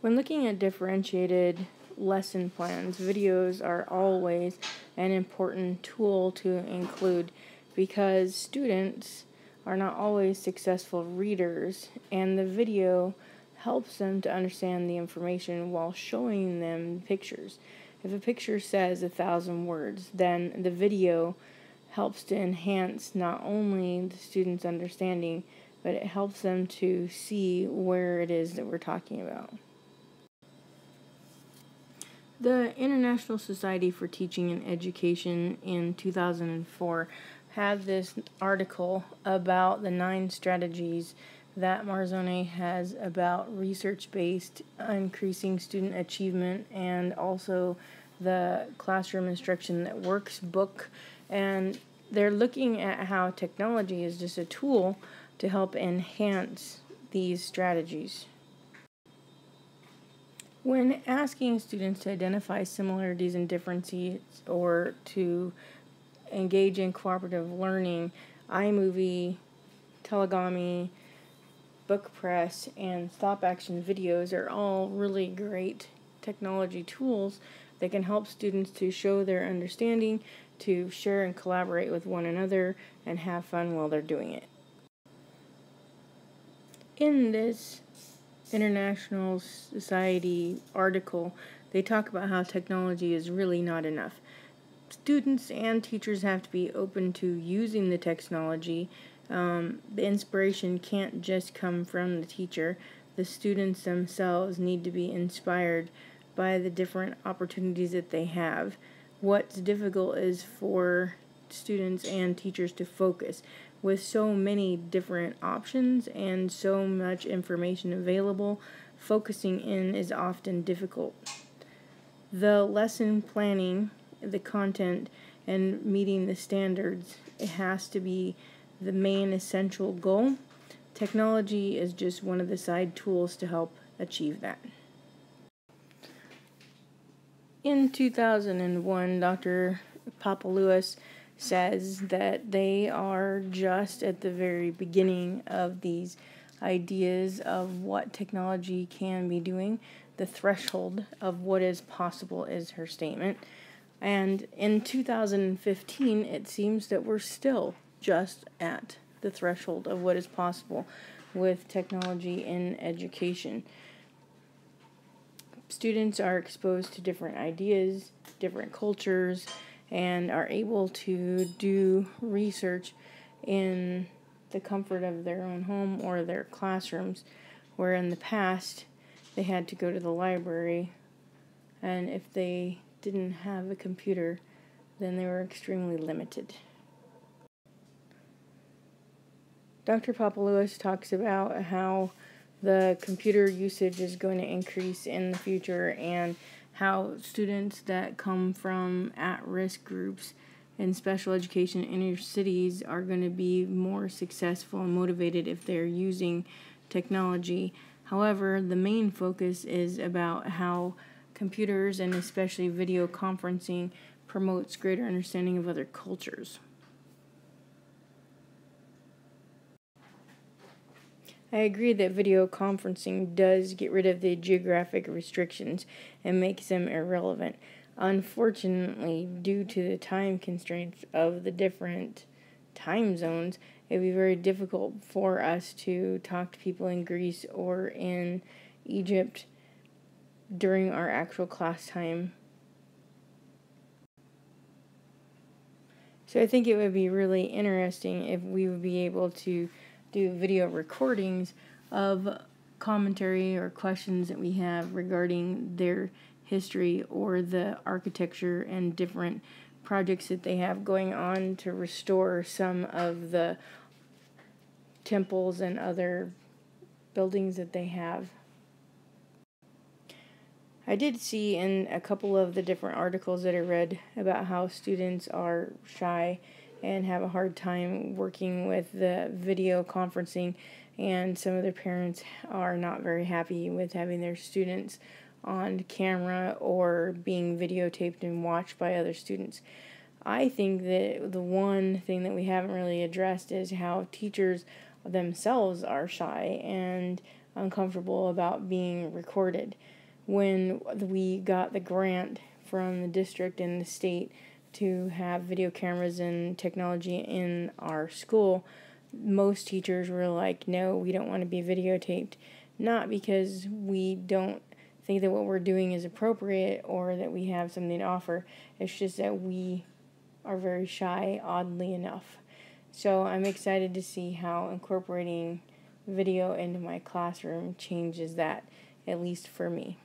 When looking at differentiated lesson plans, videos are always an important tool to include because students are not always successful readers, and the video helps them to understand the information while showing them pictures. If a picture says 1,000 words, then the video helps to enhance not only the student's understanding, but it helps them to see where it is that we're talking about. The International Society for Teaching and Education in 2004 had this article about the 9 strategies that Marzone has about research-based increasing student achievement, and also the classroom instruction that works book. And they're looking at how technology is just a tool to help enhance these strategies. When asking students to identify similarities and differences or to engage in cooperative learning, iMovie, Telegami, BookPress, and Stop Action videos are all really great technology tools that can help students to show their understanding, to share and collaborate with one another, and have fun while they're doing it. In this International Society article, they talk about how technology is really not enough. Students and teachers have to be open to using the technology. The inspiration can't just come from the teacher. The students themselves need to be inspired by the different opportunities that they have. What's difficult is for students and teachers to focus. With so many different options and so much information available, focusing in is often difficult. The lesson planning, the content, and meeting the standards, it has to be the main essential goal. Technology is just one of the side tools to help achieve that. In 2001, Dr. Papalouis says that they are just at the very beginning of these ideas of what technology can be doing. The threshold of what is possible is her statement. And in 2015, it seems that we're still just at the threshold of what is possible with technology in education. Students are exposed to different ideas, different cultures, and are able to do research in the comfort of their own home or their classrooms, where in the past they had to go to the library, and if they didn't have a computer, then they were extremely limited. Dr. Papalouis talks about how the computer usage is going to increase in the future, and how students that come from at-risk groups in special education in inner cities are going to be more successful and motivated if they're using technology. However, the main focus is about how computers, and especially video conferencing, promotes greater understanding of other cultures. I agree that video conferencing does get rid of the geographic restrictions and makes them irrelevant. Unfortunately, due to the time constraints of the different time zones, it would be very difficult for us to talk to people in Greece or in Egypt during our actual class time. So I think it would be really interesting if we would be able to do video recordings of commentary or questions that we have regarding their history or the architecture and different projects that they have going on to restore some of the temples and other buildings that they have. I did see in a couple of the different articles that I read about how students are shy and have a hard time working with the video conferencing, and some of their parents are not very happy with having their students on camera or being videotaped and watched by other students. I think that the one thing that we haven't really addressed is how teachers themselves are shy, and uncomfortable about being recorded. When we got the grant from the district and the state to have video cameras and technology in our school, most teachers were like, no, we don't want to be videotaped. Not because we don't think that what we're doing is appropriate or that we have something to offer. It's just that we are very shy, oddly enough. So I'm excited to see how incorporating video into my classroom changes that, at least for me.